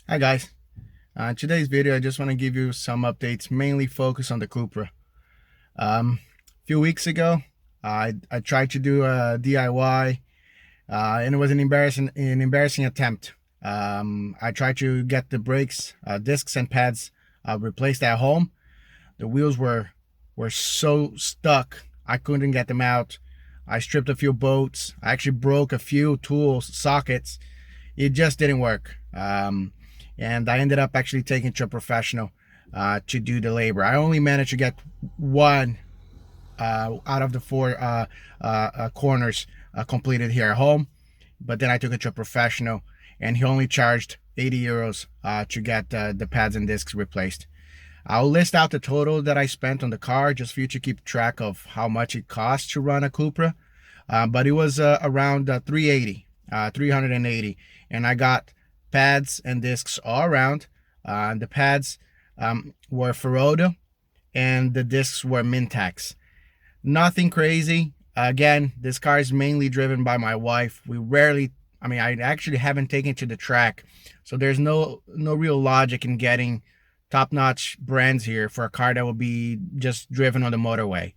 Hi guys. Today's video I just want to give you some updates, mainly focused on the Cupra. A few weeks ago I tried to do a DIY, and it was an embarrassing attempt. I tried to get the brakes, discs and pads replaced at home. The wheels were so stuck I couldn't get them out. I stripped a few bolts. I actually broke a few tools sockets. It just didn't work. And I ended up actually taking to a professional to do the labor. I only managed to get one out of the four corners completed here at home, but then I took it to a professional, and he only charged 80 euros to get the pads and discs replaced. I'll list out the total that I spent on the car just for you to keep track of how much it costs to run a Cupra. But it was around 380, and I got pads and discs all around. The pads were Ferodo, and the discs were Mintax. Nothing crazy. Again, this car is mainly driven by my wife. I actually haven't taken it to the track, so there's no real logic in getting top-notch brands here for a car that will be just driven on the motorway.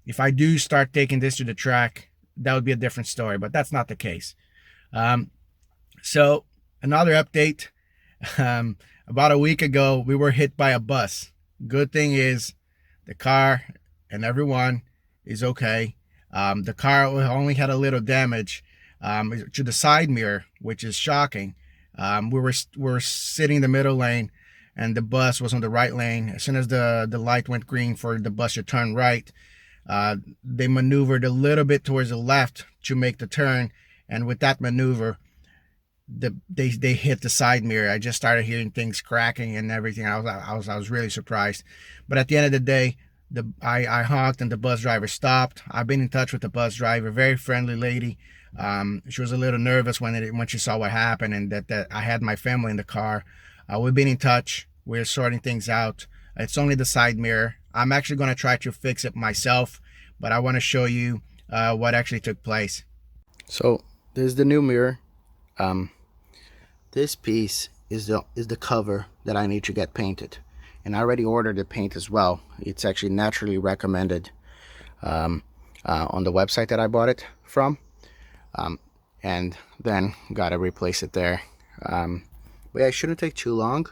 If I do start taking this to the track, that would be a different story, but that's not the case. So another update. About a week ago, we were hit by a bus. Good thing is the car and everyone is okay. The car only had a little damage to the side mirror, which is shocking. We were sitting in the middle lane, and the bus was on the right lane. As soon as the light went green for the bus to turn right, they maneuvered a little bit towards the left to make the turn, and with that maneuver, they hit the side mirror. I just started hearing things cracking and everything. I was really surprised, but at the end of the day, I honked and the bus driver stopped. I've been in touch with the bus driver, very friendly lady. She was a little nervous when she saw what happened, and that I had my family in the car. We've been in touch. We're sorting things out. It's only the side mirror. I'm actually going to try to fix it myself, but I want to show you what actually took place. So this is the new mirror. This piece is the cover that I need to get painted, and I already ordered the paint as well. It's actually naturally recommended on the website that I bought it from, and then gotta replace it there. But yeah, it shouldn't take too long.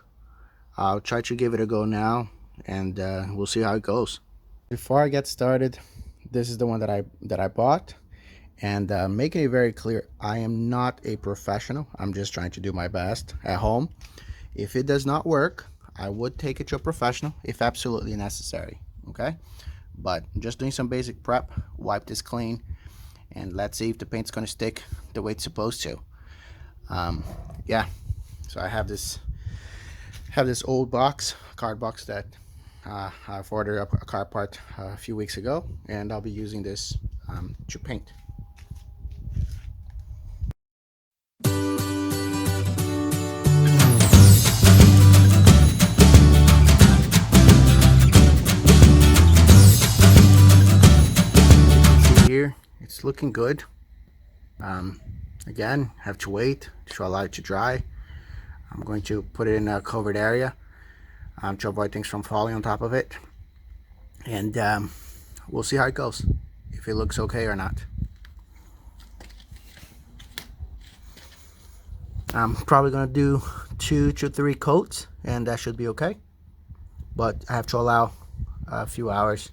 I'll try to give it a go now, and we'll see how it goes. Before I get started, this is the one that I bought, and making it very clear, I am not a professional. I'm just trying to do my best at home. If it does not work, I would take it to a professional if absolutely necessary. Okay, but I'm just doing some basic prep. Wipe this clean, and let's see if the paint's gonna stick the way it's supposed to. Yeah, so I have this old card box that I've ordered a car part a few weeks ago, and I'll be using this to paint. Here it's looking good. Again, have to wait to allow it to dry. I'm going to put it in a covered area to avoid things from falling on top of it, and we'll see how it goes, if it looks okay or not. I'm probably going to do 2 to 3 coats, and that should be okay, but I have to allow a few hours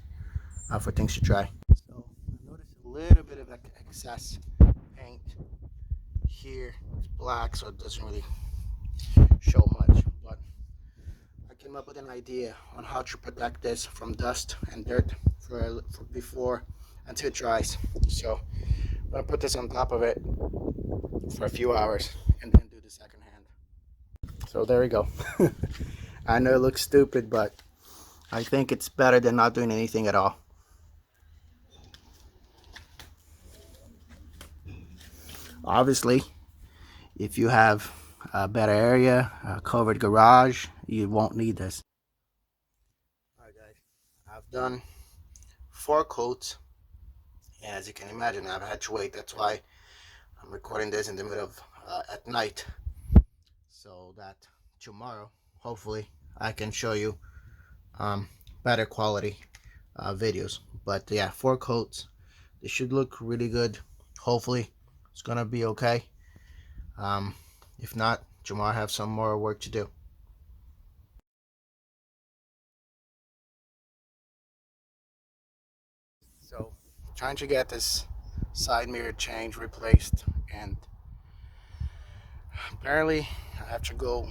for things to dry. So I noticed a little bit of excess paint here. It's black, so it doesn't really show much, but I came up with an idea on how to protect this from dust and dirt for before until it dries. So I'm gonna put this on top of it for a few hours and then do the second hand. So there we go. I know it looks stupid, but I think it's better than not doing anything at all. Obviously, if you have a better area, a covered garage, you won't need this. Alright guys, I've done 4 coats. As you can imagine, I've had to wait. That's why I'm recording this in the middle of at night. so that tomorrow hopefully I can show you better quality videos. But yeah, 4 coats, they should look really good. Hopefully it's gonna be okay. If not, tomorrow I have some more work to do. So trying to get this side mirror change replaced, and apparently I have to go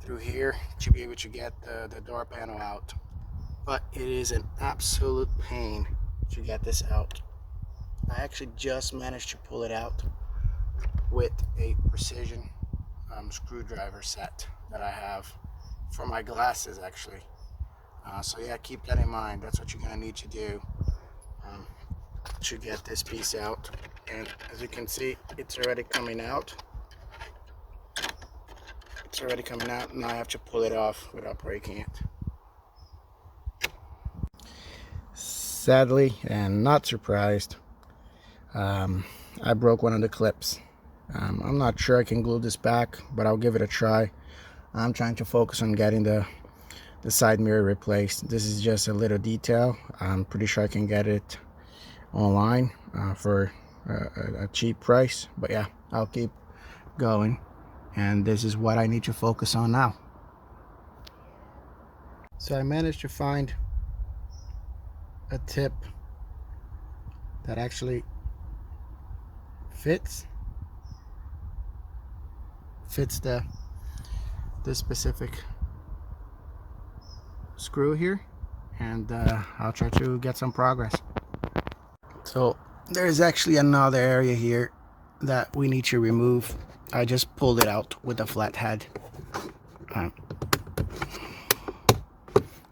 through here to be able to get the door panel out, but it is an absolute pain to get this out. I actually just managed to pull it out with a precision screwdriver set that I have for my glasses actually. So yeah, keep that in mind. That's what you're gonna need to do to get this piece out. And as you can see, it's already coming out. It's already coming out. Now I have to pull it off without breaking it. Sadly, and not surprised, I broke one of the clips. I'm not sure I can glue this back, but I'll give it a try. I'm trying to focus on getting the side mirror replaced. This is just a little detail. I'm pretty sure I can get it online for a cheap price, but yeah, I'll keep going, and this is what I need to focus on now. So I managed to find a tip that actually fits this specific screw here, and I'll try to get some progress. So there's actually another area here that we need to remove. I just pulled it out with a flat head.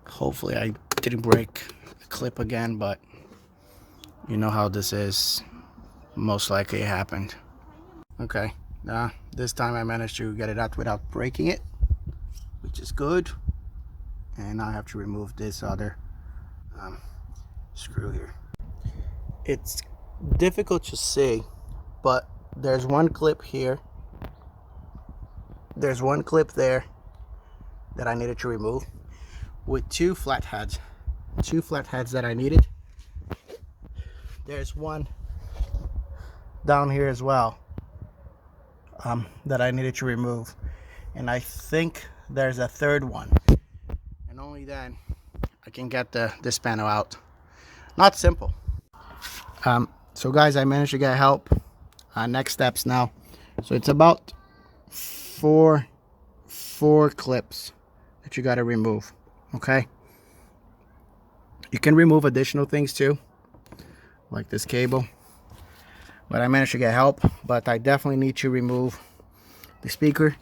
Hopefully I didn't break the clip again, but you know how this is. Most likely it happened. Okay, this time I managed to get it out without breaking it, which is good. And now I have to remove this other screw here. It's difficult to see, but there's one clip here. There's one clip there that I needed to remove with two flatheads that I needed. There's one down here as well that I needed to remove, and I think there's a third one, and only then I can get this panel out. Not simple. So guys, I managed to get help. Next steps now. So it's about four clips that you got to remove. Okay, you can remove additional things too, like this cable, but I managed to get help. But I definitely need to remove the speaker,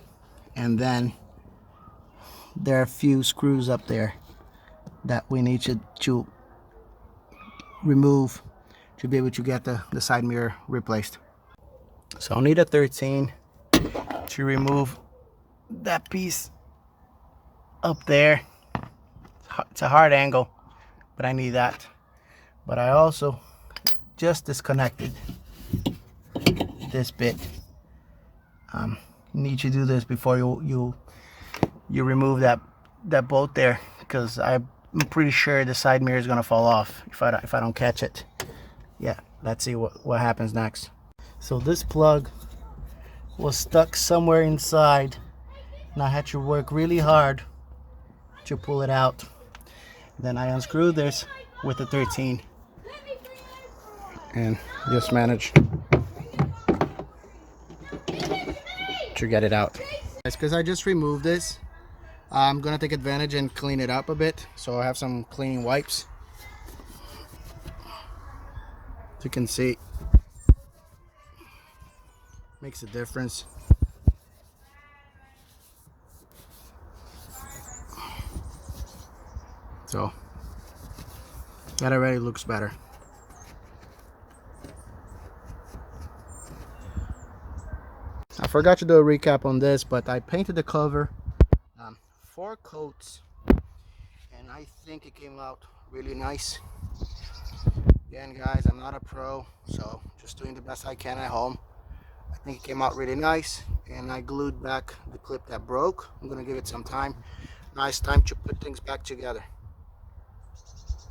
and then there are a few screws up there that we need to remove to be able to get the side mirror replaced. So I'll need a 13 to remove that piece up there. It's a hard angle, but I need that. But I also just disconnected this bit. You need to do this before you remove that bolt there, because I'm pretty sure the side mirror is gonna fall off if I don't catch it. Yeah, let's see what happens next. So this plug was stuck somewhere inside, and I had to work really hard to pull it out. Then I unscrewed this with the 13 and just managed to get it out. It's because I just removed this. I'm gonna take advantage and clean it up a bit, so I have some cleaning wipes. As you can see, makes a difference. So that already looks better. I forgot to do a recap on this, but I painted the cover 4 coats, and I think it came out really nice. Again guys, I'm not a pro, so just doing the best I can at home. I think it came out really nice, and I glued back the clip that broke. I'm gonna give it some time. Nice time to put things back together.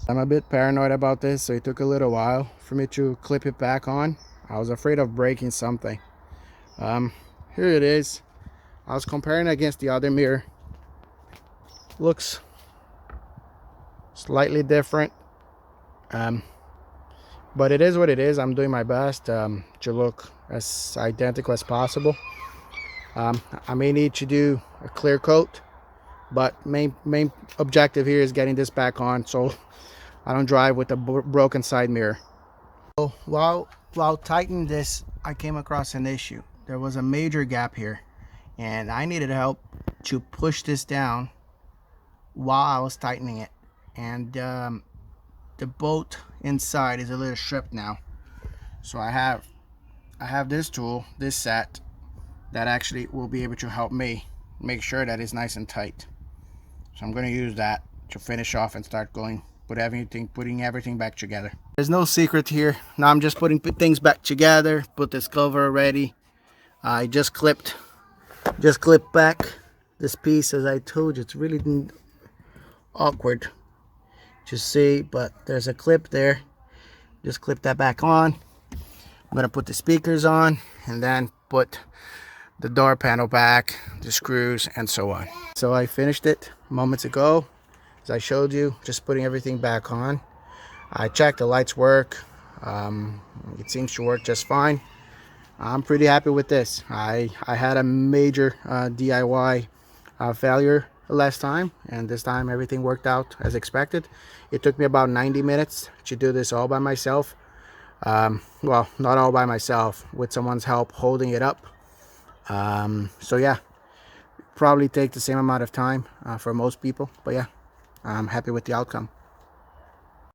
I'm a bit paranoid about this, so it took a little while for me to clip it back on. I was afraid of breaking something. Here it is. I was comparing against the other mirror. Looks slightly different, but it is what it is. I'm doing my best to look as identical as possible. I may need to do a clear coat, but main objective here is getting this back on so I don't drive with a broken side mirror. So while tightening this, I came across an issue. There was a major gap here, and I needed help to push this down while I was tightening it. And the bolt inside is a little stripped now, so I have this tool, this set, that actually will be able to help me make sure that it's nice and tight. So I'm going to use that to finish off and start going putting everything back together. There's no secret here. Now I'm just putting things back together. Put this cover already. I just clipped back this piece. As I told you, it's really awkward to see, but there's a clip there. Just clip that back on. I'm gonna put the speakers on and then put the door panel back, the screws, and so on. So I finished it moments ago, as I showed you, just putting everything back on. I checked the lights work. It seems to work just fine. I'm pretty happy with this. I had a major DIY failure last time, and this time everything worked out as expected. It took me about 90 minutes to do this all by myself. Well, not all by myself, with someone's help holding it up. So yeah, probably take the same amount of time for most people, but yeah, I'm happy with the outcome.